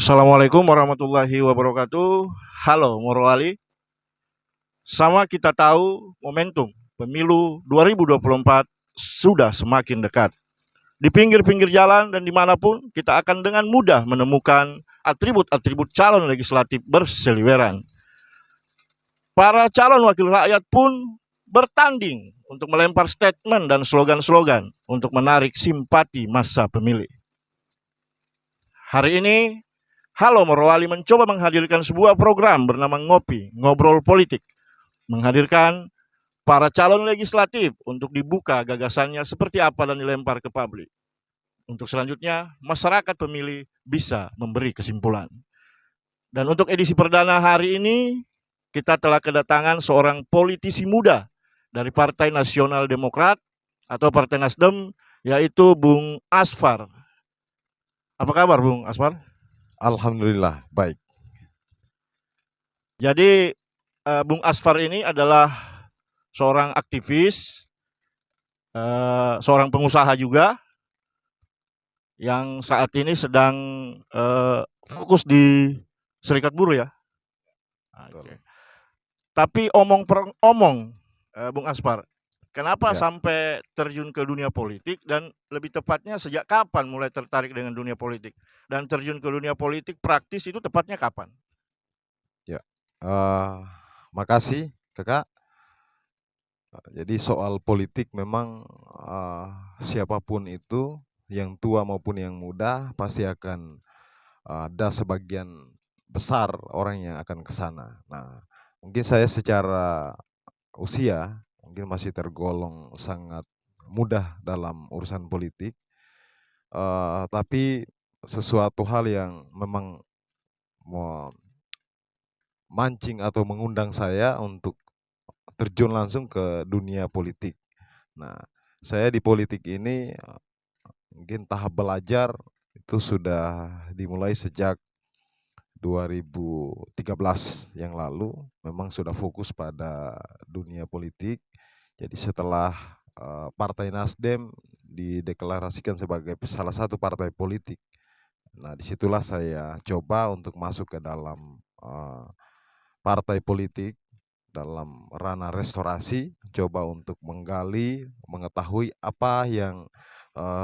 Assalamualaikum warahmatullahi wabarakatuh. Halo Morowali, sama kita tahu momentum pemilu 2024 sudah semakin dekat. Di pinggir-pinggir jalan dan dimanapun kita akan dengan mudah menemukan atribut-atribut calon legislatif berseliweran. Para calon wakil rakyat pun bertanding untuk melempar statement dan slogan-slogan untuk menarik simpati massa pemilih. Hari ini Halo Morowali mencoba menghadirkan sebuah program bernama Ngopi, Ngobrol Politik. Menghadirkan para calon legislatif untuk dibuka gagasannya seperti apa dan dilempar ke publik. Untuk selanjutnya, masyarakat pemilih bisa memberi kesimpulan. Dan untuk edisi perdana hari ini, kita telah kedatangan seorang politisi muda dari Partai Nasional Demokrat atau Partai Nasdem, yaitu Bung Asfar. Apa kabar Bung Asfar? Alhamdulillah, baik. Jadi Bung Asfar ini adalah seorang aktivis, seorang pengusaha juga yang saat ini sedang fokus di Serikat Buruh ya. Oke. Tapi omong per omong, Bung Asfar, kenapa Ya. sampai terjun ke dunia politik dan lebih tepatnya sejak kapan mulai tertarik dengan dunia politik? Dan terjun ke dunia politik praktis itu tepatnya kapan? Makasih Kakak. Jadi soal politik memang siapapun itu, yang tua maupun yang muda, pasti akan ada sebagian besar orang yang akan ke sana. Nah, mungkin saya secara usia mungkin masih tergolong sangat mudah dalam urusan politik, tapi sesuatu hal yang memang mancing atau mengundang saya untuk terjun langsung ke dunia politik. Nah, saya di politik ini mungkin tahap belajar itu sudah dimulai sejak 2013 yang lalu. Memang sudah fokus pada dunia politik. Jadi setelah Partai Nasdem dideklarasikan sebagai salah satu partai politik, nah disitulah saya coba untuk masuk ke dalam partai politik dalam ranah restorasi, coba untuk menggali, mengetahui apa yang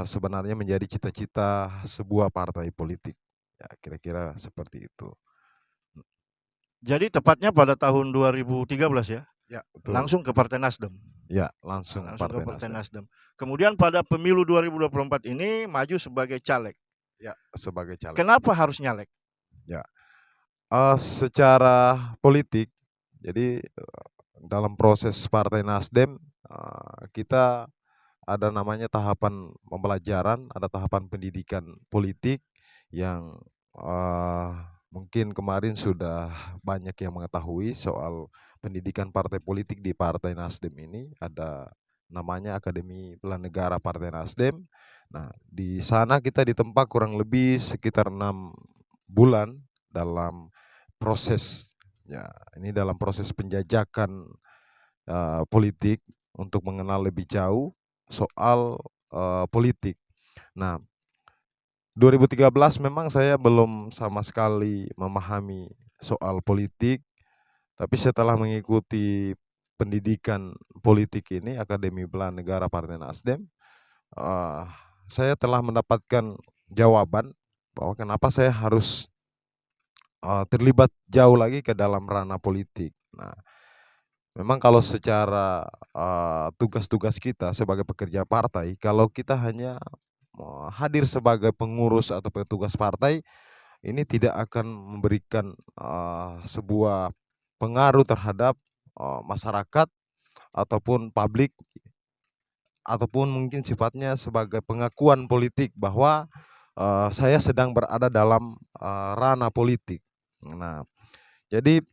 sebenarnya menjadi cita-cita sebuah partai politik. Ya, kira-kira seperti itu. Jadi tepatnya pada tahun 2013 ya? Ya, betul. Langsung ke Partai Nasdem. Ya, langsung ke Partai Partai Nasdem. Nasdem. Kemudian pada pemilu 2024 ini maju sebagai caleg. Ya, sebagai caleg. Kenapa harus nyalek? Ya, secara politik, jadi dalam proses Partai Nasdem kita ada namanya tahapan pembelajaran, ada tahapan pendidikan politik yang mungkin kemarin sudah banyak yang mengetahui soal pendidikan partai politik di Partai Nasdem ini. Ada namanya Akademi Bela Negara Partai Nasdem. Nah, di sana kita ditempa kurang lebih sekitar 6 bulan dalam proses, ya ini dalam proses penjajakan politik untuk mengenal lebih jauh soal politik. Nah, 2013 memang saya belum sama sekali memahami soal politik, tapi setelah mengikuti pendidikan politik ini, Akademi Bela Negara Partai Nasdem, saya telah mendapatkan jawaban bahwa kenapa saya harus terlibat jauh lagi ke dalam ranah politik. Nah, memang kalau secara tugas-tugas kita sebagai pekerja partai, kalau kita hanya hadir sebagai pengurus atau petugas partai, ini tidak akan memberikan sebuah pengaruh terhadap masyarakat ataupun publik, ataupun mungkin sifatnya sebagai pengakuan politik bahwa saya sedang berada dalam ranah politik. Nah, jadi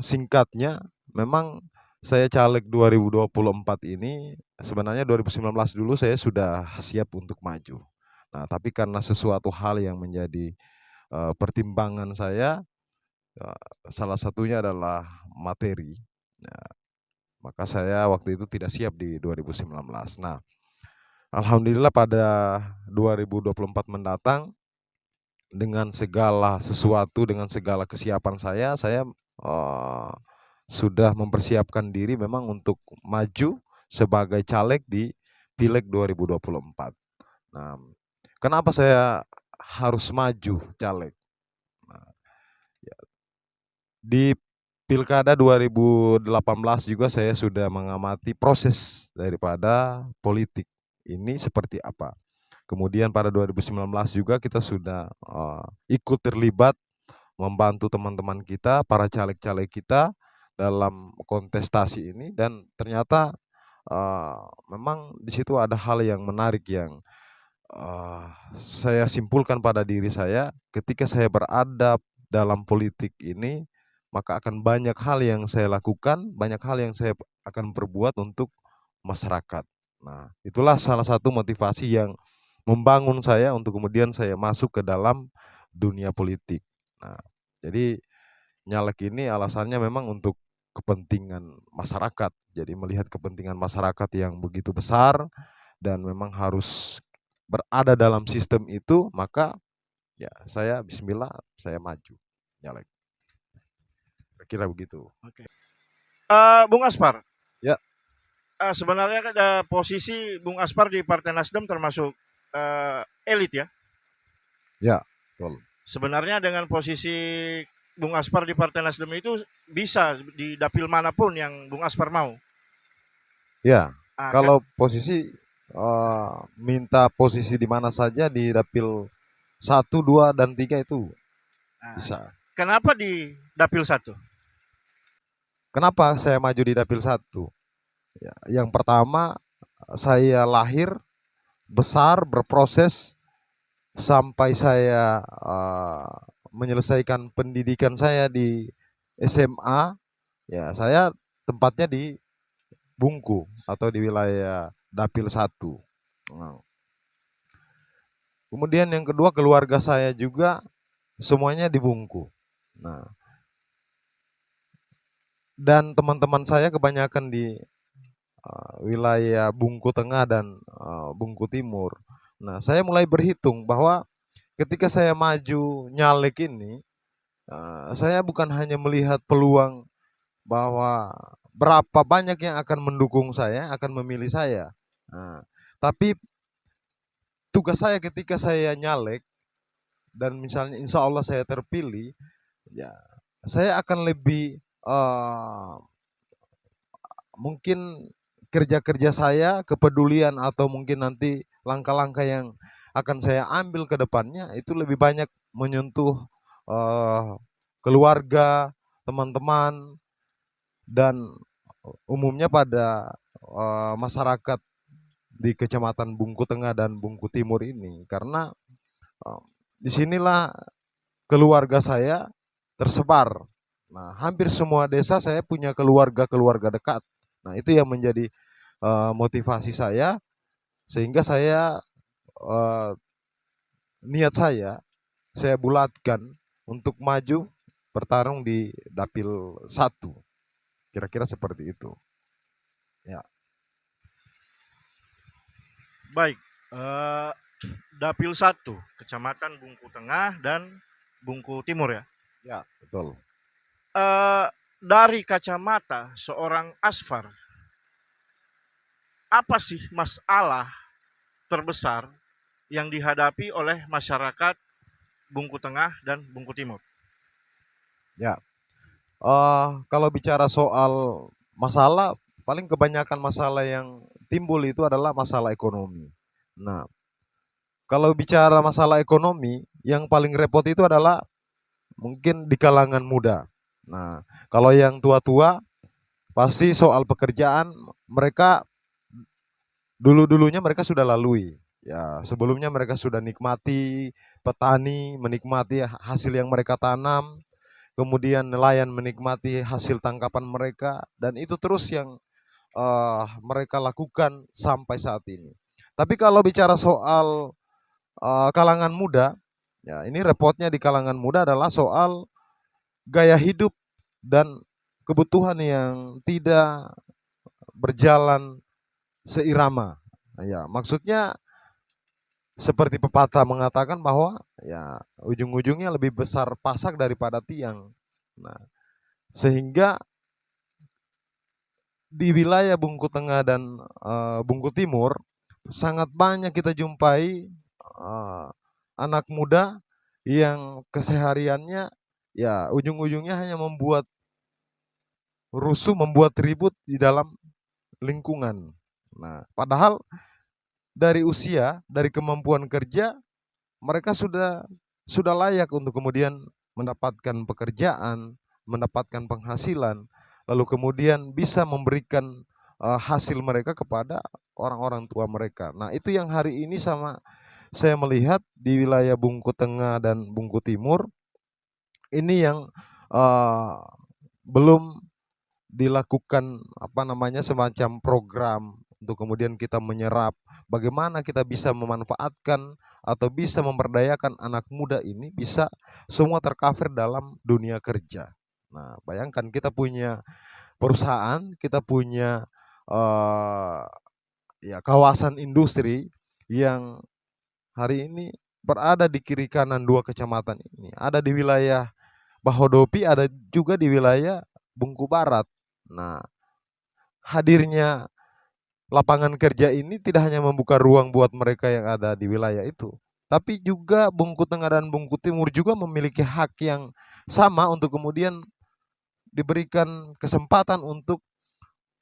singkatnya memang saya caleg 2024 ini, sebenarnya 2019 dulu saya sudah siap untuk maju. Nah, tapi karena sesuatu hal yang menjadi pertimbangan saya, salah satunya adalah materi. Nah, maka saya waktu itu tidak siap di 2019. Nah, alhamdulillah pada 2024 mendatang dengan segala sesuatu, dengan segala kesiapan saya sudah mempersiapkan diri memang untuk maju sebagai caleg di Pileg 2024. Nah, kenapa saya harus maju caleg? Nah, ya, di Pilkada 2018 juga saya sudah mengamati proses daripada politik ini seperti apa. Kemudian pada 2019 juga kita sudah ikut terlibat membantu teman-teman kita, para caleg-caleg kita dalam kontestasi ini, dan ternyata memang di situ ada hal yang menarik yang saya simpulkan pada diri saya ketika saya berada dalam politik ini, maka akan banyak hal yang saya lakukan, banyak hal yang saya akan perbuat untuk masyarakat. Nah, itulah salah satu motivasi yang membangun saya untuk kemudian saya masuk ke dalam dunia politik. Nah, jadi nyalek ini alasannya memang untuk kepentingan masyarakat. Jadi melihat kepentingan masyarakat yang begitu besar dan memang harus berada dalam sistem itu, maka ya saya bismillah saya maju nyalek. Kira begitu. Oke. Bung Aspar, Ya, sebenarnya kan, posisi Bung Aspar di Partai Nasdem termasuk elit ya. ya, betul. Sebenarnya dengan posisi Bung Aspar di Partai Nasdem itu bisa di dapil manapun yang Bung Aspar mau. Ya, Ah, kalau posisi minta posisi di mana saja di dapil 1, 2, dan 3 itu bisa. kenapa di dapil 1? Kenapa saya maju di dapil 1? Ya, yang pertama, saya lahir, besar, berproses sampai saya menyelesaikan pendidikan saya di SMA. Ya, saya tempatnya di Bungku atau di wilayah dapil 1. Nah, kemudian yang kedua, keluarga saya juga semuanya di Bungku. Nah, dan teman-teman saya kebanyakan di wilayah Bungku Tengah dan Bungku Timur. Nah, saya mulai berhitung bahwa ketika saya maju nyalek ini, saya bukan hanya melihat peluang bahwa berapa banyak yang akan mendukung saya, akan memilih saya. Nah, tapi tugas saya ketika saya nyalek dan misalnya insya Allah saya terpilih, ya saya akan lebih mungkin kerja-kerja saya, kepedulian atau mungkin nanti langkah-langkah yang akan saya ambil ke depannya itu lebih banyak menyentuh keluarga, teman-teman, dan umumnya pada masyarakat di Kecamatan Bungku Tengah dan Bungku Timur ini, karena disinilah keluarga saya tersebar. Nah, hampir semua desa saya punya keluarga-keluarga dekat. Nah, itu yang menjadi motivasi saya sehingga saya niat saya bulatkan untuk maju bertarung di dapil 1. Kira-kira seperti itu. Ya. Baik, dapil 1, Kecamatan Bungku Tengah dan Bungku Timur ya. Ya, betul. Dari kacamata seorang Asfar, apa sih masalah terbesar yang dihadapi oleh masyarakat Bungku Tengah dan Bungku Timur? Ya. Kalau bicara soal masalah, paling kebanyakan masalah yang timbul itu adalah masalah ekonomi. Nah, kalau bicara masalah ekonomi, yang paling repot itu adalah mungkin di kalangan muda. Nah, kalau yang tua-tua pasti soal pekerjaan mereka dulu-dulunya mereka sudah lalui. Ya, sebelumnya mereka sudah nikmati petani, menikmati hasil yang mereka tanam, kemudian nelayan menikmati hasil tangkapan mereka, dan itu terus yang mereka lakukan sampai saat ini. Tapi kalau bicara soal kalangan muda, ya ini repotnya di kalangan muda adalah soal gaya hidup dan kebutuhan yang tidak berjalan seirama. Ya, maksudnya seperti pepatah mengatakan bahwa ya ujung-ujungnya lebih besar pasak daripada tiang. Nah, sehingga di wilayah Bungku Tengah dan Bungku Timur sangat banyak kita jumpai anak muda yang kesehariannya ya ujung-ujungnya hanya membuat rusuh, membuat ribut di dalam lingkungan. Nah, padahal dari usia, dari kemampuan kerja, mereka sudah layak untuk kemudian mendapatkan pekerjaan, mendapatkan penghasilan, lalu kemudian bisa memberikan hasil mereka kepada orang-orang tua mereka. Nah, itu yang hari ini sama saya melihat di wilayah Bungku Tengah dan Bungku Timur ini yang uh, belum dilakukan apa namanya semacam program untuk kemudian kita menyerap bagaimana kita bisa memanfaatkan atau bisa memberdayakan anak muda ini bisa semua tercover dalam dunia kerja. Nah, bayangkan kita punya perusahaan, kita punya uh, ya kawasan industri yang hari ini berada di kiri kanan dua kecamatan ini. Ada di wilayah Bahodopi, ada juga di wilayah Bungku Barat. Nah, hadirnya lapangan kerja ini tidak hanya membuka ruang buat mereka yang ada di wilayah itu, tapi juga Bungku Tengah dan Bungku Timur juga memiliki hak yang sama untuk kemudian diberikan kesempatan untuk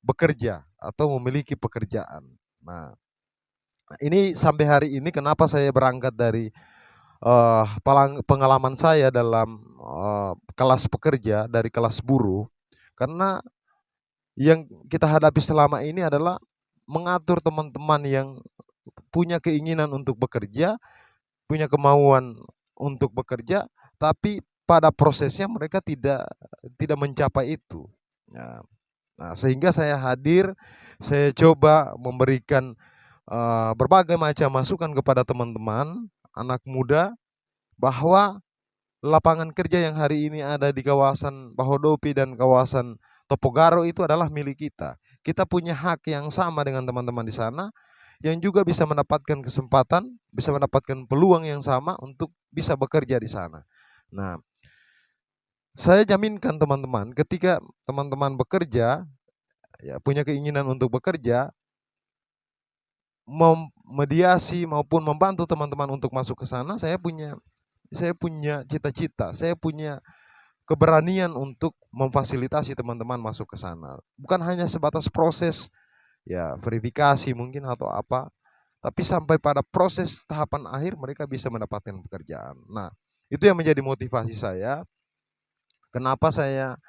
bekerja atau memiliki pekerjaan. Nah, ini sampai hari ini kenapa saya berangkat dari pengalaman saya dalam kelas pekerja, dari kelas buruh, karena yang kita hadapi selama ini adalah mengatur teman-teman yang punya keinginan untuk bekerja, punya kemauan untuk bekerja, tapi pada prosesnya mereka tidak mencapai itu. Nah, sehingga saya hadir, saya coba memberikan berbagai macam masukan kepada teman-teman anak muda bahwa lapangan kerja yang hari ini ada di kawasan Bahodopi dan kawasan Topogaro itu adalah milik kita. Kita punya hak yang sama dengan teman-teman di sana yang juga bisa mendapatkan kesempatan, bisa mendapatkan peluang yang sama untuk bisa bekerja di sana. Nah, saya jaminkan teman-teman, ketika teman-teman bekerja, ya punya keinginan untuk bekerja, memediasi maupun membantu teman-teman untuk masuk ke sana, saya punya cita-cita, saya punya keberanian untuk memfasilitasi teman-teman masuk ke sana. Bukan hanya sebatas proses ya verifikasi mungkin atau apa, tapi sampai pada proses tahapan akhir mereka bisa mendapatkan pekerjaan. Nah, itu yang menjadi motivasi saya. Kenapa saya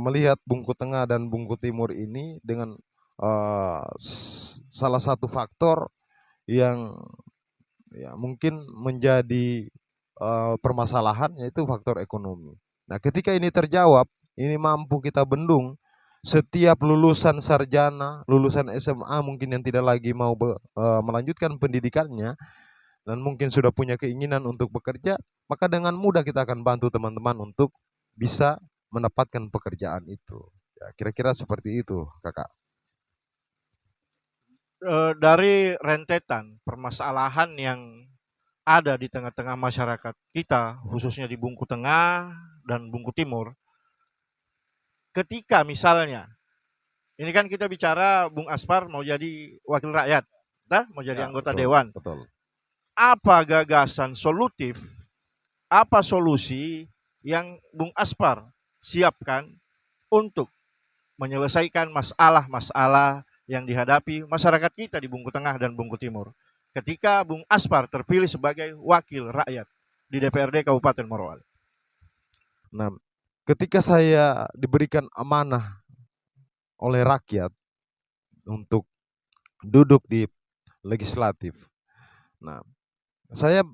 melihat Bungku Tengah dan Bungku Timur ini dengan salah satu faktor yang ya mungkin menjadi permasalahan, yaitu faktor ekonomi. Nah, ketika ini terjawab, ini mampu kita bendung, setiap lulusan sarjana, lulusan SMA mungkin yang tidak lagi mau melanjutkan pendidikannya dan mungkin sudah punya keinginan untuk bekerja, maka dengan mudah kita akan bantu teman-teman untuk bisa mendapatkan pekerjaan itu. Ya, kira-kira seperti itu, Kakak. Dari rentetan permasalahan yang ada di tengah-tengah masyarakat kita, khususnya di Bungku Tengah dan Bungku Timur, ketika misalnya, ini kan kita bicara Bung Aspar mau jadi wakil rakyat, mau jadi Ya, anggota betul, dewan. betul. Apa gagasan solutif, apa solusi yang Bung Aspar siapkan untuk menyelesaikan masalah-masalah yang dihadapi masyarakat kita di Bungku Tengah dan Bungku Timur ketika Bung Aspar terpilih sebagai wakil rakyat di DPRD Kabupaten Morowali. Nah, ketika saya diberikan amanah oleh rakyat untuk duduk di legislatif, nah, saya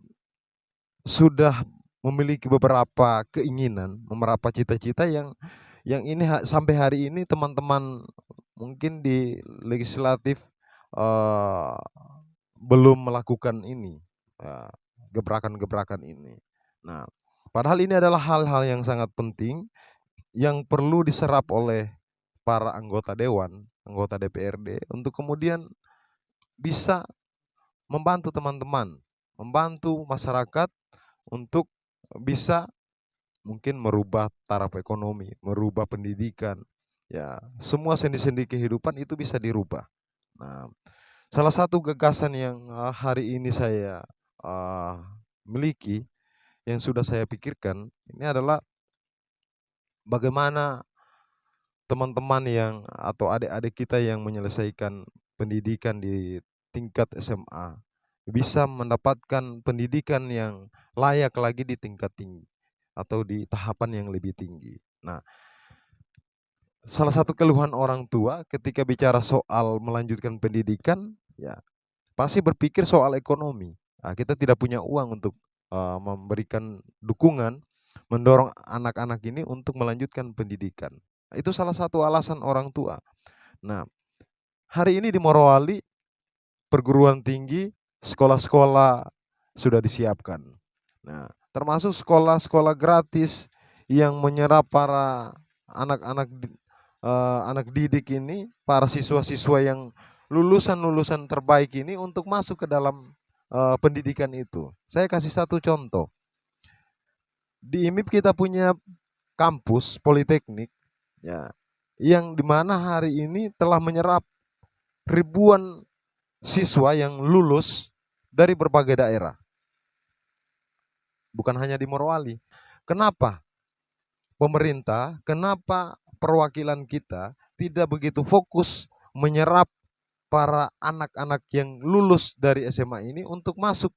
sudah memiliki beberapa keinginan, beberapa cita-cita yang ini sampai hari ini teman-teman mungkin di legislatif uh, belum melakukan ini, gebrakan-gebrakan ini. Nah, padahal ini adalah hal-hal yang sangat penting yang perlu diserap oleh para anggota dewan, anggota DPRD untuk kemudian bisa membantu teman-teman membantu masyarakat untuk bisa mungkin merubah taraf ekonomi, merubah pendidikan, ya semua sendi-sendi kehidupan itu bisa dirubah. Nah, salah satu gagasan yang hari ini saya uh, miliki, yang sudah saya pikirkan, ini adalah bagaimana teman-teman yang atau adik-adik kita yang menyelesaikan pendidikan di tingkat SMA bisa mendapatkan pendidikan yang layak lagi di tingkat tinggi atau di tahapan yang lebih tinggi. Nah, salah satu keluhan orang tua ketika bicara soal melanjutkan pendidikan, ya pasti berpikir soal ekonomi. Nah, kita tidak punya uang untuk memberikan dukungan, mendorong anak-anak ini untuk melanjutkan pendidikan. Itu salah satu alasan orang tua. Nah, hari ini di Morowali, perguruan tinggi, sekolah-sekolah sudah disiapkan. Nah, termasuk sekolah-sekolah gratis yang menyerap para anak-anak anak didik ini, para siswa-siswa yang lulusan-lulusan terbaik ini untuk masuk ke dalam pendidikan itu. Saya kasih satu contoh. Di IMIP kita punya kampus politeknik, ya, yang dimana hari ini telah menyerap ribuan siswa yang lulus dari berbagai daerah. Bukan hanya di Morowali. Kenapa pemerintah, kenapa perwakilan kita tidak begitu fokus menyerap para anak-anak yang lulus dari SMA ini untuk masuk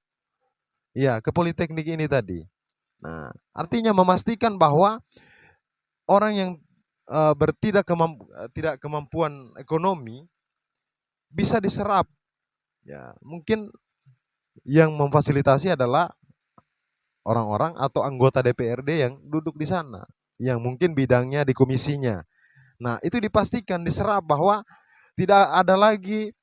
ya ke politeknik ini tadi. Nah, artinya memastikan bahwa orang yang tidak kemampuan ekonomi bisa diserap. Ya, mungkin yang memfasilitasi adalah orang-orang atau anggota DPRD yang duduk di sana, yang mungkin bidangnya di komisinya. Nah, itu dipastikan diserap bahwa tidak ada lagi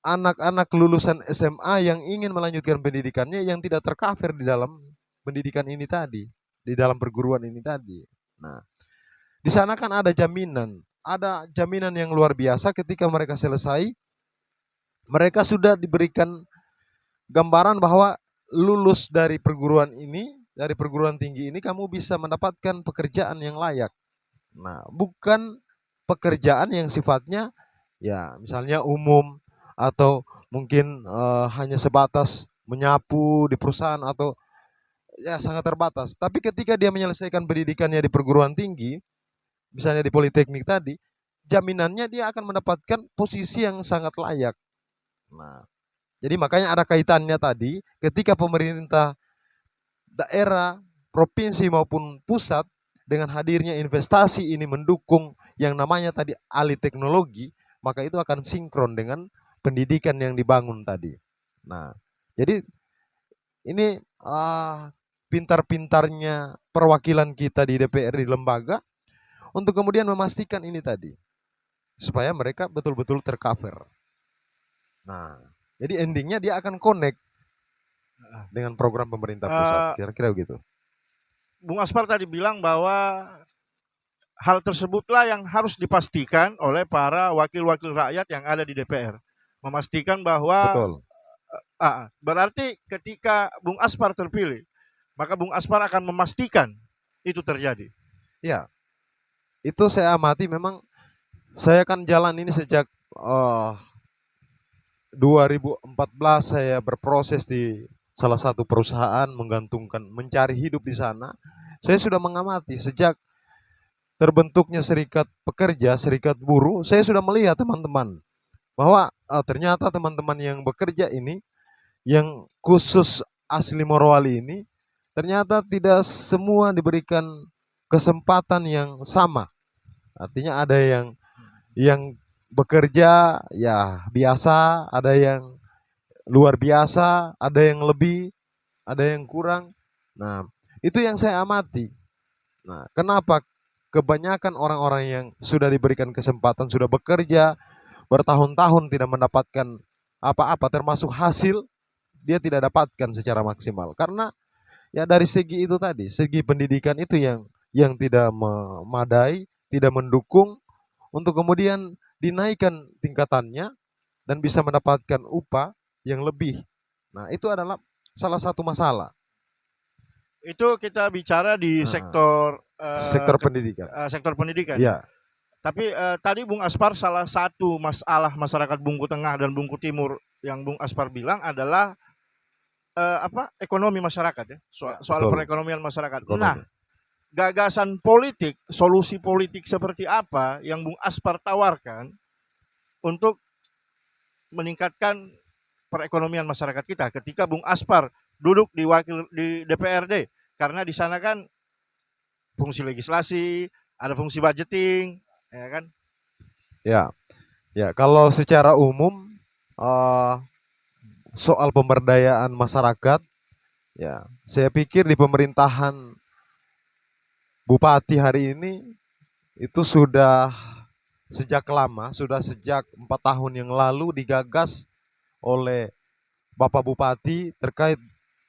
anak-anak lulusan SMA yang ingin melanjutkan pendidikannya yang tidak tercover di dalam pendidikan ini tadi, di dalam perguruan ini tadi. Nah, di sana kan ada jaminan yang luar biasa ketika mereka selesai, mereka sudah diberikan gambaran bahwa lulus dari perguruan ini, dari perguruan tinggi ini, kamu bisa mendapatkan pekerjaan yang layak. Nah, bukan pekerjaan yang sifatnya ya misalnya umum atau mungkin hanya sebatas menyapu di perusahaan atau ya sangat terbatas. Tapi ketika dia menyelesaikan pendidikannya di perguruan tinggi, misalnya di politeknik tadi, jaminannya dia akan mendapatkan posisi yang sangat layak. Nah, jadi makanya ada kaitannya tadi ketika pemerintah daerah, provinsi maupun pusat dengan hadirnya investasi ini mendukung yang namanya tadi alih teknologi, maka itu akan sinkron dengan pendidikan yang dibangun tadi. Nah, jadi ini pintar-pintarnya perwakilan kita di DPR di lembaga untuk kemudian memastikan ini tadi supaya mereka betul-betul tercover. Nah, jadi endingnya dia akan connect dengan program pemerintah pusat, kira-kira begitu. Bung Aspar tadi bilang bahwa hal tersebutlah yang harus dipastikan oleh para wakil-wakil rakyat yang ada di DPR. Memastikan bahwa Betul. Berarti ketika Bung Aspar terpilih, maka Bung Aspar akan memastikan itu terjadi. Ya, itu saya amati memang saya kan jalan ini sejak 2014 saya berproses di salah satu perusahaan menggantungkan mencari hidup di sana. Saya sudah mengamati sejak terbentuknya serikat pekerja, serikat buruh, saya sudah melihat teman-teman bahwa ternyata teman-teman yang bekerja ini, yang khusus asli Morowali ini, ternyata tidak semua diberikan kesempatan yang sama. Artinya ada yang bekerja ya biasa, ada yang luar biasa, ada yang lebih, ada yang kurang. Nah, itu yang saya amati. Nah, kenapa kebanyakan orang-orang yang sudah diberikan kesempatan, sudah bekerja bertahun-tahun tidak mendapatkan apa-apa termasuk hasil, dia tidak dapatkan secara maksimal. Karena ya dari segi itu tadi, segi pendidikan itu yang tidak memadai, tidak mendukung untuk kemudian dinaikkan tingkatannya dan bisa mendapatkan upah yang lebih. Nah, itu adalah salah satu masalah. Itu kita bicara di Heeh, sektor sektor pendidikan. sektor pendidikan ya. Iya, Tapi tadi Bung Aspar salah satu masalah masyarakat Bungku Tengah dan Bungku Timur yang Bung Aspar bilang adalah ekonomi masyarakat ya, iya, soal betul. perekonomian masyarakat. Ekonomi. Nah, gagasan politik, solusi politik seperti apa yang Bung Aspar tawarkan untuk meningkatkan perekonomian masyarakat kita ketika Bung Aspar duduk di DPRD, karena di sana kan fungsi legislasi, ada fungsi budgeting, ya kan? Ya, ya. Kalau secara umum eh, soal pemberdayaan masyarakat, ya, saya pikir di pemerintahan Bupati hari ini itu sudah sejak lama, sudah sejak 4 tahun yang lalu digagas oleh Bapak Bupati terkait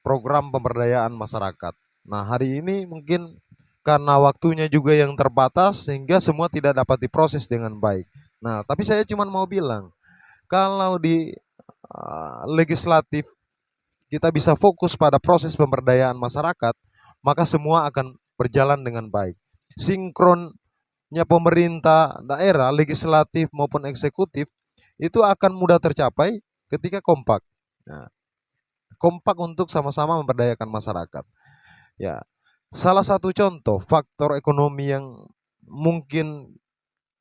program pemberdayaan masyarakat. Nah, hari ini mungkin karena waktunya juga yang terbatas sehingga semua tidak dapat diproses dengan baik. Nah, tapi saya cuma mau bilang, kalau di legislatif kita bisa fokus pada proses pemberdayaan masyarakat, maka semua akan berjalan dengan baik. Sinkronnya pemerintah daerah, legislatif maupun eksekutif, itu akan mudah tercapai ketika kompak. Nah, kompak untuk sama-sama memberdayakan masyarakat. Ya, salah satu contoh faktor ekonomi yang mungkin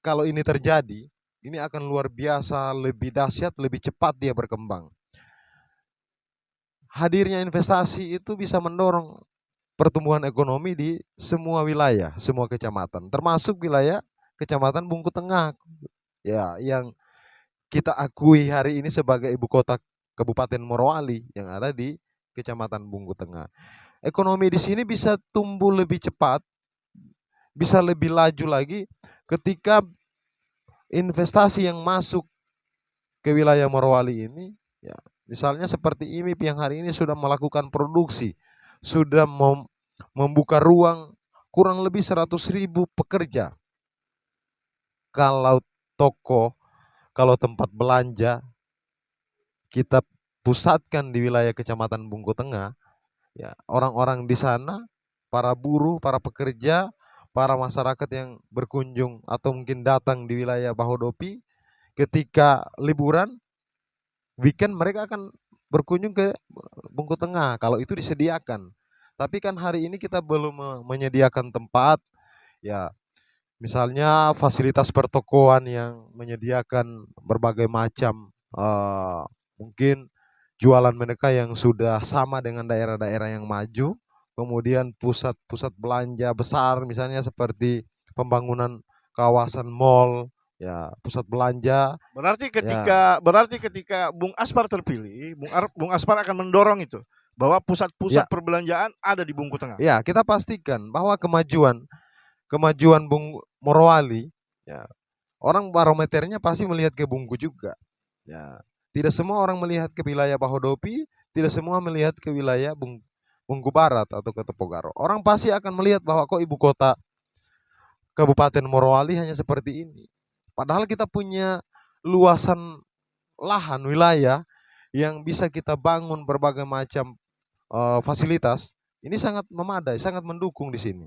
kalau ini terjadi, ini akan luar biasa, lebih dahsyat, lebih cepat dia berkembang. Hadirnya investasi itu bisa mendorong pertumbuhan ekonomi di semua wilayah, semua kecamatan, termasuk wilayah Kecamatan Bungku Tengah, ya, yang kita akui hari ini sebagai ibu kota Kabupaten Morowali yang ada di Kecamatan Bungku Tengah. Ekonomi di sini bisa tumbuh lebih cepat, bisa lebih laju lagi ketika investasi yang masuk ke wilayah Morowali ini, ya, misalnya seperti IMIP yang hari ini sudah melakukan produksi, sudah membuka ruang kurang lebih 100.000 pekerja. Kalau toko, kalau tempat belanja kita pusatkan di wilayah Kecamatan Bungku Tengah, ya, orang-orang di sana, para buruh, para pekerja, para masyarakat yang berkunjung atau mungkin datang di wilayah Bahodopi ketika liburan weekend, mereka akan berkunjung ke Bungku Tengah kalau itu disediakan. Tapi kan hari ini kita belum menyediakan tempat, ya, misalnya fasilitas pertokoan yang menyediakan berbagai macam mungkin jualan mereka yang sudah sama dengan daerah-daerah yang maju, kemudian pusat-pusat belanja besar misalnya seperti pembangunan kawasan mall, ya, pusat belanja, ya. Berarti ketika Bung Aspar terpilih, Bung Aspar akan mendorong itu bahwa pusat-pusat Ya, perbelanjaan ada di Bungku Tengah. ya, kita pastikan bahwa kemajuan kemajuan Bung Morowali, ya, orang barometernya pasti melihat ke Bungku juga. Ya, tidak semua orang melihat ke wilayah Bahodopi, tidak semua melihat ke wilayah Bungku Barat atau ke Tepogaro. Orang pasti akan melihat bahwa kok ibu kota Kabupaten Morowali hanya seperti ini. Padahal kita punya luasan lahan wilayah yang bisa kita bangun berbagai macam fasilitas. Ini sangat memadai, sangat mendukung di sini.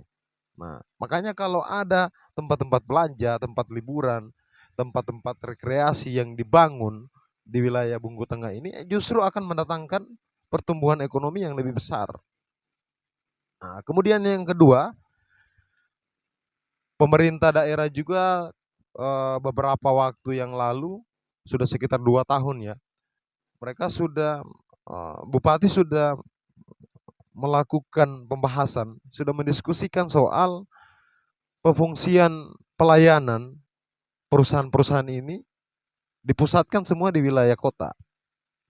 Nah, makanya kalau ada tempat-tempat belanja, tempat liburan, tempat-tempat rekreasi yang dibangun di wilayah Bungku Tengah ini justru akan mendatangkan pertumbuhan ekonomi yang lebih besar. Nah, kemudian yang kedua, pemerintah daerah juga beberapa waktu yang lalu, sudah sekitar 2 tahun ya, mereka sudah Bupati sudah melakukan pembahasan, sudah mendiskusikan soal pefungsian pelayanan perusahaan-perusahaan ini dipusatkan semua di wilayah kota,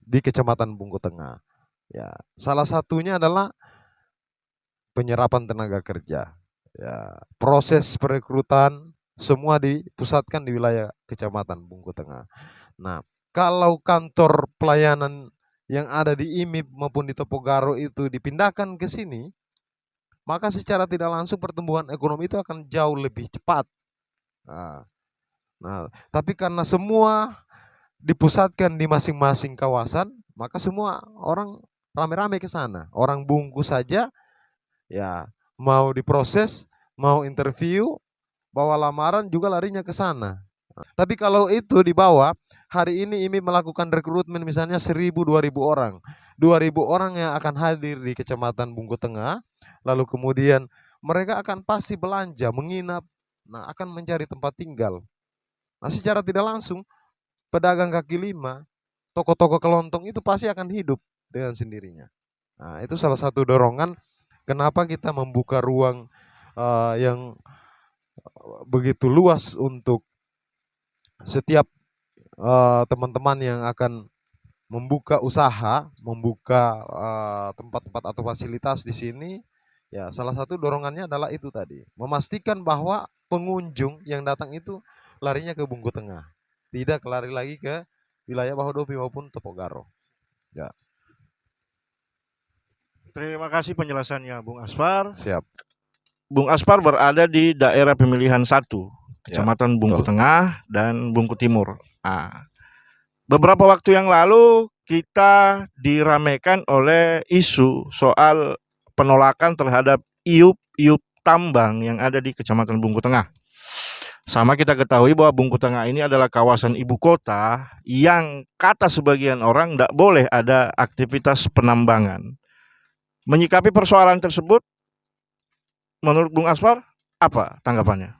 di Kecamatan Bungku Tengah. Ya, salah satunya adalah penyerapan tenaga kerja. Ya, proses perekrutan semua dipusatkan di wilayah Kecamatan Bungku Tengah. Nah, kalau kantor pelayanan yang ada di IMIP maupun di Tepogaro itu dipindahkan ke sini, maka secara tidak langsung pertumbuhan ekonomi itu akan jauh lebih cepat. Nah, tapi karena semua dipusatkan di masing-masing kawasan, maka semua orang rame-rame ke sana. Orang Bungku saja ya mau diproses, mau interview, bawa lamaran juga larinya ke sana. Tapi kalau itu dibawa, hari ini IMI melakukan rekrutmen misalnya 1.000 2.000 orang. 2.000 orang yang akan hadir di Kecamatan Bungku Tengah, lalu kemudian mereka akan pasti belanja, menginap, nah akan mencari tempat tinggal. Nah secara tidak langsung, pedagang kaki lima, toko-toko kelontong itu pasti akan hidup dengan sendirinya. Nah itu salah satu dorongan kenapa kita membuka ruang yang begitu luas untuk setiap teman-teman yang akan membuka usaha, membuka tempat-tempat atau fasilitas di sini, ya salah satu dorongannya adalah itu tadi, memastikan bahwa pengunjung yang datang itu larinya ke Bungku Tengah, tidak lari lagi ke wilayah Bahodopi maupun Topogaro. Ya, Terima kasih penjelasannya, Bung Aspar. siap. Bung Aspar berada di daerah pemilihan 1, Ya, Kecamatan Bungku betul. Tengah dan Bungku Timur. Nah, beberapa waktu yang lalu kita diramaikan oleh isu soal penolakan terhadap iup tambang yang ada di Kecamatan Bungku Tengah. Sama kita ketahui bahwa Bungku Tengah ini adalah kawasan ibu kota yang kata sebagian orang tidak boleh ada aktivitas penambangan. Menyikapi persoalan tersebut, menurut Bung Aspar, apa tanggapannya?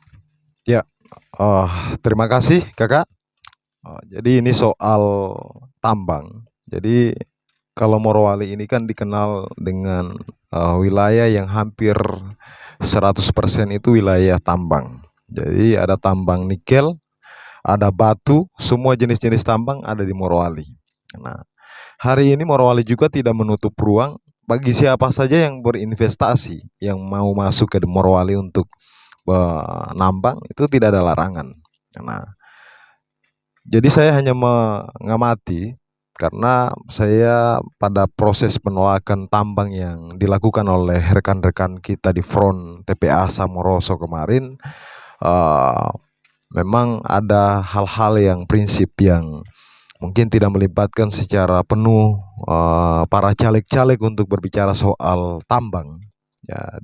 Ya, terima kasih kakak. Jadi ini soal tambang. Jadi kalau Morowali ini kan dikenal dengan wilayah yang hampir 100% itu wilayah tambang. Jadi ada tambang nikel, ada batu, semua jenis-jenis tambang ada di Morowali. Nah, hari ini Morowali juga tidak menutup ruang bagi siapa saja yang berinvestasi, yang mau masuk ke Morowali untuk menambang, itu tidak ada larangan. Nah, jadi saya hanya mengamati karena saya pada proses penolakan tambang yang dilakukan oleh rekan-rekan kita di front TPA Samoroso kemarin, memang ada hal-hal yang prinsip yang mungkin tidak melibatkan secara penuh para caleg-caleg untuk berbicara soal tambang, ya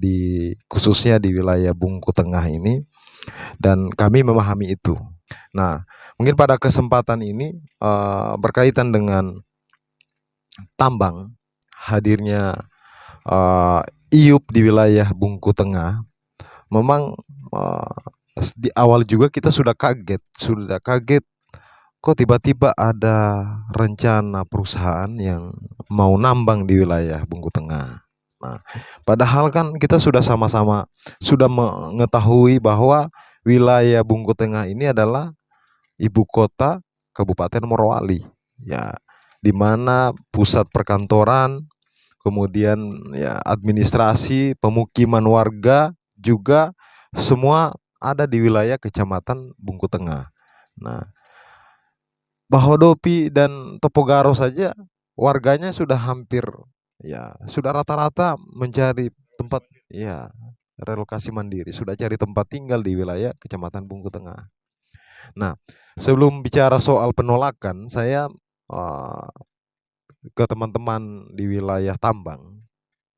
khususnya di wilayah Bungku Tengah ini, dan kami memahami itu. Nah, mungkin pada kesempatan ini berkaitan dengan tambang, hadirnya IUP di wilayah Bungku Tengah, memang di awal juga kita sudah kaget kok tiba-tiba ada rencana perusahaan yang mau nambang di wilayah Bungku Tengah. Nah, padahal kan kita sudah sama-sama sudah mengetahui bahwa wilayah Bungku Tengah ini adalah ibu kota Kabupaten Morowali, ya, di mana pusat perkantoran, kemudian ya administrasi, pemukiman warga juga semua ada di wilayah Kecamatan Bungku Tengah. Nah, Bahodopi dan Topogaro saja warganya sudah hampir, ya sudah rata-rata mencari tempat, ya relokasi mandiri, sudah cari tempat tinggal di wilayah Kecamatan Bungku Tengah. Nah, sebelum bicara soal penolakan, saya ke teman-teman di wilayah tambang,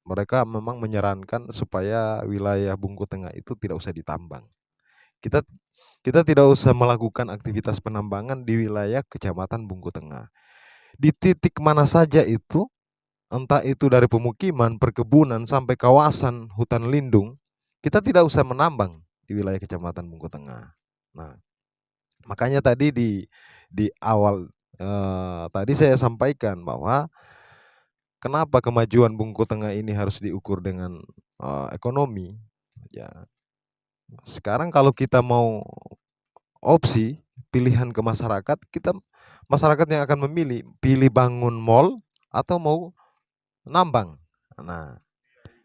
mereka memang menyarankan supaya wilayah Bungku Tengah itu tidak usah ditambang. Kita kita tidak usah melakukan aktivitas penambangan di wilayah Kecamatan Bungku Tengah. Di titik mana saja itu, entah itu dari pemukiman, perkebunan, sampai kawasan hutan lindung, kita tidak usah menambang di wilayah Kecamatan Bungku Tengah. Nah, makanya tadi di awal tadi saya sampaikan bahwa kenapa kemajuan Bungku Tengah ini harus diukur dengan ekonomi. Ya, sekarang kalau kita mau opsi pilihan ke masyarakat, masyarakat yang akan memilih, pilih bangun mall atau mau nambang. Nah,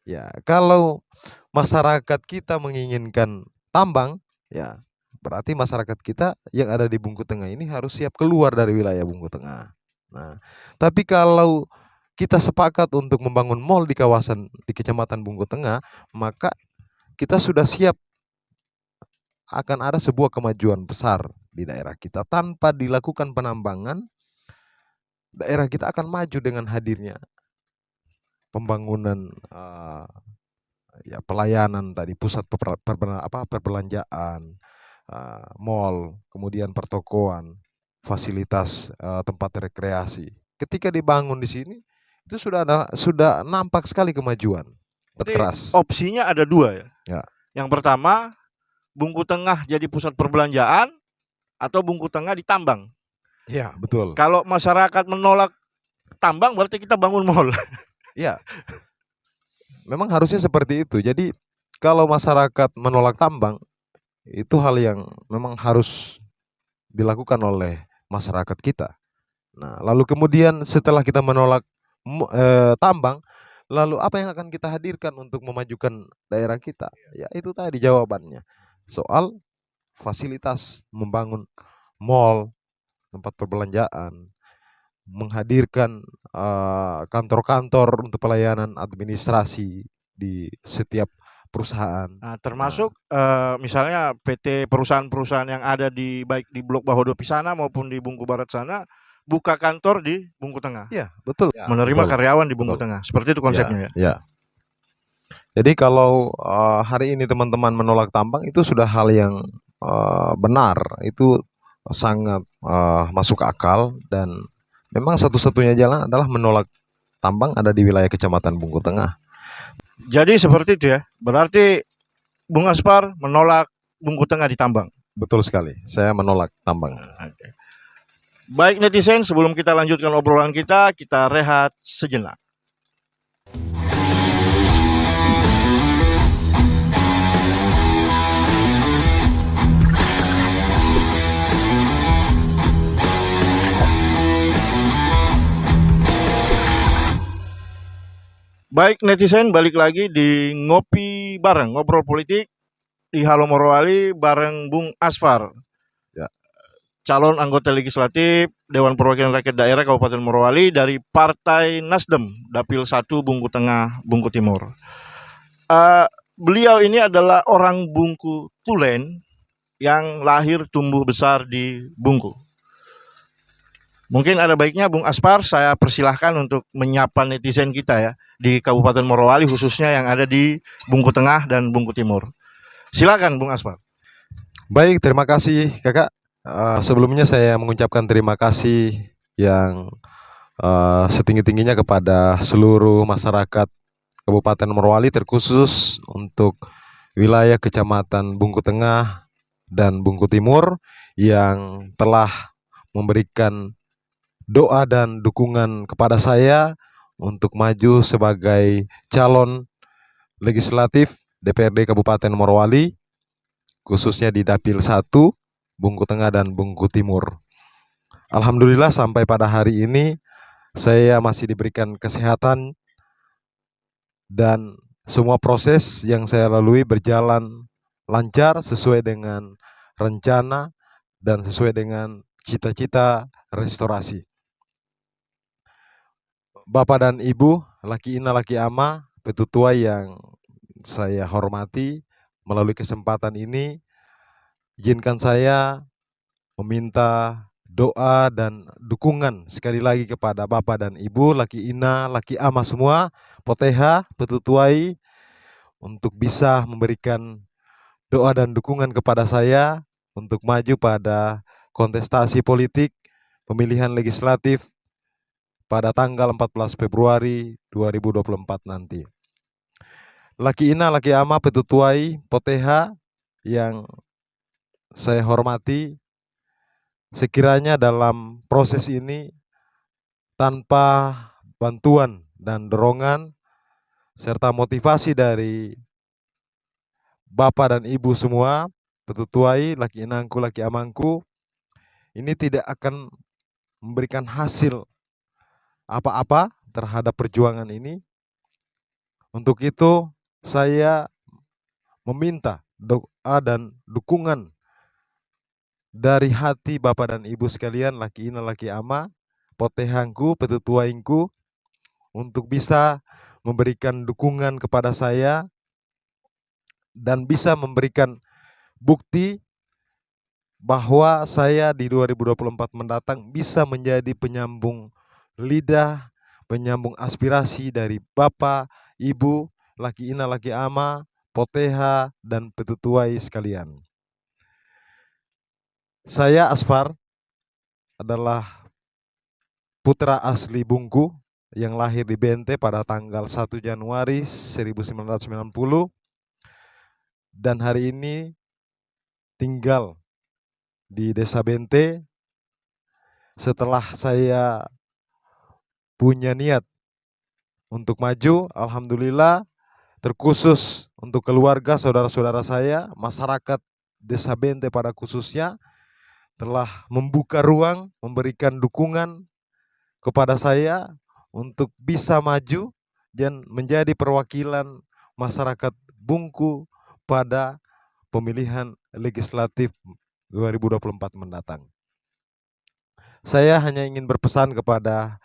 ya kalau masyarakat kita menginginkan tambang, ya berarti masyarakat kita yang ada di Bungku Tengah ini harus siap keluar dari wilayah Bungku Tengah. Nah, tapi kalau kita sepakat untuk membangun mall di kawasan di Kecamatan Bungku Tengah, maka kita sudah siap akan ada sebuah kemajuan besar di daerah kita. Tanpa dilakukan penambangan, daerah kita akan maju dengan hadirnya pembangunan ya pelayanan tadi, pusat perbelanjaan, mall, kemudian pertokoan, fasilitas tempat rekreasi. Ketika dibangun di sini itu sudah nampak sekali kemajuan. Berarti Keras. opsinya ada dua ya. Ya. Yang pertama, Bungku Tengah jadi pusat perbelanjaan atau Bungku Tengah ditambang. Ya, betul. Kalau masyarakat menolak tambang berarti kita bangun mall. Ya. Memang harusnya seperti itu. Jadi kalau masyarakat menolak tambang, itu hal yang memang harus dilakukan oleh masyarakat kita. Nah, lalu kemudian setelah kita menolak tambang, lalu apa yang akan kita hadirkan untuk memajukan daerah kita? Ya itu tadi jawabannya. Soal fasilitas, membangun mall, tempat perbelanjaan, menghadirkan kantor-kantor untuk pelayanan administrasi di setiap perusahaan. Nah, termasuk misalnya PT perusahaan-perusahaan yang ada di baik di Blok Bahodo Pisana maupun di Bungku Barat sana buka kantor di Bungku Tengah. Iya, betul. Ya, menerima betul, karyawan di Bungku betul. Tengah. Seperti itu konsepnya ya. Ya. Jadi kalau hari ini teman-teman menolak tambang itu sudah hal yang benar, itu sangat masuk akal, dan memang satu-satunya jalan adalah menolak tambang ada di wilayah Kecamatan Bungku Tengah. Jadi seperti itu ya. Berarti Bung Aspar menolak Bungku Tengah ditambang. Betul sekali. Saya menolak tambang. Okay. Baik netizen, sebelum kita lanjutkan obrolan kita rehat sejenak. Baik netizen, balik lagi di ngopi bareng, ngobrol politik di Halo Morowali bareng Bung Aspar, Ya. Calon anggota legislatif Dewan Perwakilan Rakyat Daerah Kabupaten Morowali dari Partai Nasdem, Dapil 1 Bungku Tengah, Bungku Timur. Beliau ini adalah orang Bungku Tulen yang lahir tumbuh besar di Bungku. Mungkin ada baiknya Bung Aspar saya persilahkan untuk menyapa netizen kita ya di Kabupaten Morowali, khususnya yang ada di Bungku Tengah dan Bungku Timur. Silakan Bung Aspar. Baik, terima kasih Kakak. Sebelumnya saya mengucapkan terima kasih yang setinggi-tingginya kepada seluruh masyarakat Kabupaten Morowali, terkhusus untuk wilayah Kecamatan Bungku Tengah dan Bungku Timur yang telah memberikan doa dan dukungan kepada saya untuk maju sebagai calon legislatif DPRD Kabupaten Morowali, khususnya di Dapil 1 Bungku Tengah dan Bungku Timur. Alhamdulillah sampai pada hari ini saya masih diberikan kesehatan dan semua proses yang saya lalui berjalan lancar sesuai dengan rencana dan sesuai dengan cita-cita restorasi. Bapak dan Ibu, laki ina laki ama, petutua yang saya hormati, melalui kesempatan ini izinkan saya meminta doa dan dukungan sekali lagi kepada Bapak dan Ibu, laki ina, laki ama semua, poteha, petutuai, untuk bisa memberikan doa dan dukungan kepada saya untuk maju pada kontestasi politik pemilihan legislatif pada tanggal 14 Februari 2024 nanti. Laki ina, laki ama, petutuai, poteha yang saya hormati, sekiranya dalam proses ini tanpa bantuan dan dorongan serta motivasi dari Bapak dan Ibu semua, petutuai, laki inangku, laki amangku, ini tidak akan memberikan hasil apa-apa terhadap perjuangan ini. Untuk itu saya meminta doa dan dukungan dari hati Bapak dan Ibu sekalian, laki ina, laki ama, potehangku, petutuaingku, untuk bisa memberikan dukungan kepada saya dan bisa memberikan bukti bahwa saya di 2024 mendatang bisa menjadi penyambung lidah, penyambung aspirasi dari Bapak, Ibu, Laki Ina, Laki Ama, Poteha, dan Petutuai sekalian. Saya Asfar adalah putra asli Bungku yang lahir di Bente pada tanggal 1 Januari 1990 dan hari ini tinggal di Desa Bente. Setelah saya punya niat untuk maju, alhamdulillah, terkhusus untuk keluarga, saudara-saudara saya, masyarakat Desa Bente pada khususnya telah membuka ruang, memberikan dukungan kepada saya untuk bisa maju dan menjadi perwakilan masyarakat Bungku pada pemilihan legislatif 2024 mendatang. Saya hanya ingin berpesan kepada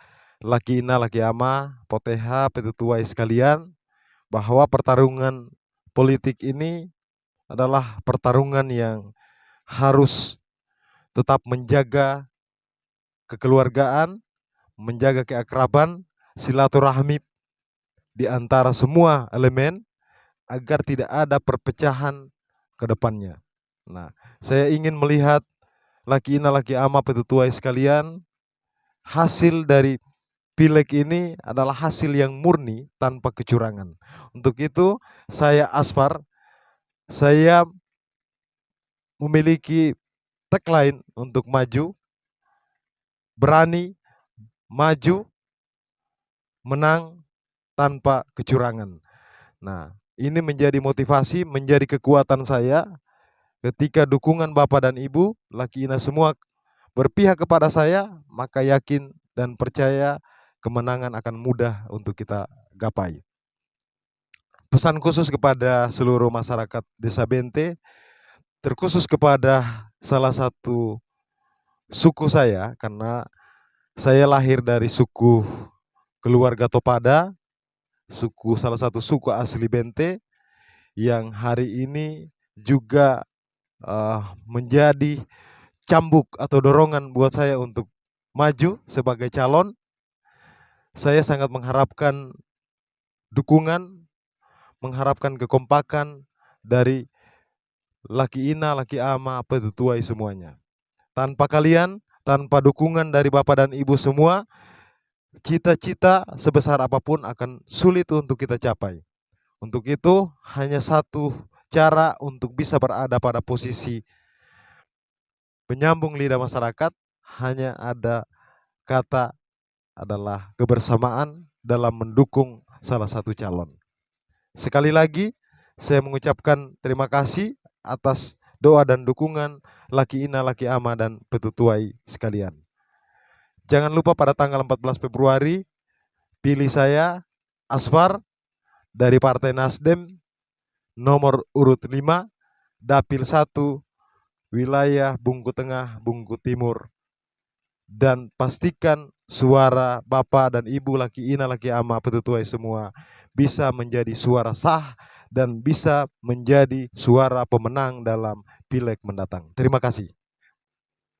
Laki Ina, Laki Ama, Poteha, Petutuai sekalian, bahwa pertarungan politik ini adalah pertarungan yang harus tetap menjaga kekeluargaan, menjaga keakraban, silaturahmi di antara semua elemen agar tidak ada perpecahan ke depannya. Nah, saya ingin melihat Laki Ina, Laki Ama, Petutuai sekalian, hasil dari pileg ini adalah hasil yang murni tanpa kecurangan. Untuk itu, saya Asfar, saya memiliki tagline untuk maju, berani, maju, menang tanpa kecurangan. Nah, ini menjadi motivasi, menjadi kekuatan saya ketika dukungan Bapak dan Ibu, Laki Ina semua berpihak kepada saya, maka yakin dan percaya kemenangan akan mudah untuk kita gapai. Pesan khusus kepada seluruh masyarakat Desa Bente, terkhusus kepada salah satu suku saya, karena saya lahir dari suku keluarga Topada, salah satu suku asli Bente, yang hari ini juga menjadi cambuk atau dorongan buat saya untuk maju sebagai calon. Saya sangat mengharapkan dukungan, mengharapkan kekompakan dari Laki Ina, Laki Ama, Petutuai semuanya. Tanpa kalian, tanpa dukungan dari Bapak dan Ibu semua, cita-cita sebesar apapun akan sulit untuk kita capai. Untuk itu, hanya satu cara untuk bisa berada pada posisi penyambung lidah masyarakat, hanya ada kata adalah kebersamaan dalam mendukung salah satu calon. Sekali lagi, saya mengucapkan terima kasih atas doa dan dukungan Laki Ina, Laki Ama, dan Petutuai sekalian. Jangan lupa pada tanggal 14 Februari, pilih saya, Asfar, dari Partai Nasdem, nomor urut 5, Dapil 1, wilayah Bungku Tengah, Bungku Timur. Dan pastikan suara Bapak dan Ibu, Laki Ina, Laki Ama, Petutuai semua bisa menjadi suara sah dan bisa menjadi suara pemenang dalam pileg mendatang. Terima kasih.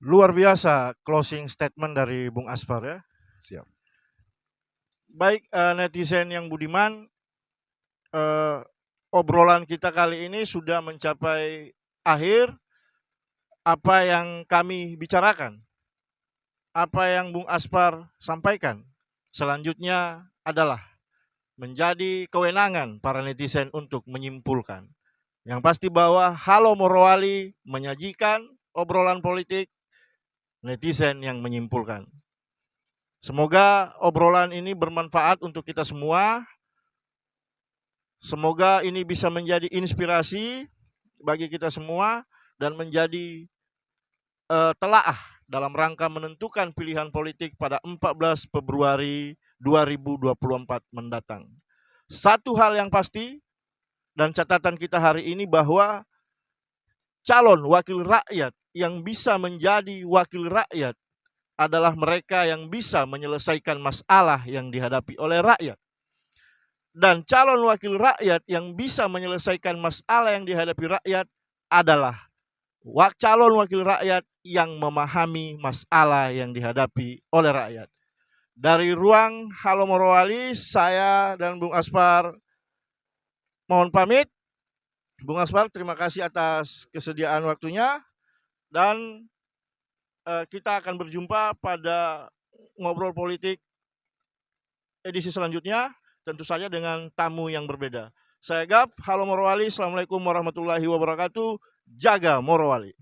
Luar biasa closing statement dari Bung Asfar ya. Siap. Baik netizen yang budiman, obrolan kita kali ini sudah mencapai akhir. Apa yang kami bicarakan, apa yang Bung Asfar sampaikan, selanjutnya adalah menjadi kewenangan para netizen untuk menyimpulkan. Yang pasti bahwa Halo Morowali menyajikan obrolan politik, netizen yang menyimpulkan. Semoga obrolan ini bermanfaat untuk kita semua. Semoga ini bisa menjadi inspirasi bagi kita semua dan menjadi telaah dalam rangka menentukan pilihan politik pada 14 Februari 2024 mendatang. Satu hal yang pasti dan catatan kita hari ini bahwa calon wakil rakyat yang bisa menjadi wakil rakyat adalah mereka yang bisa menyelesaikan masalah yang dihadapi oleh rakyat. Dan calon wakil rakyat yang bisa menyelesaikan masalah yang dihadapi rakyat adalah calon wakil rakyat yang memahami masalah yang dihadapi oleh rakyat. Dari ruang Halo Morowali, saya dan Bung Aspar mohon pamit. Bung Aspar, terima kasih atas kesediaan waktunya, dan kita akan berjumpa pada ngobrol politik edisi selanjutnya, tentu saja dengan tamu yang berbeda. Saya Gap, Halo Morowali, Assalamualaikum warahmatullahi wabarakatuh, jaga Morowali.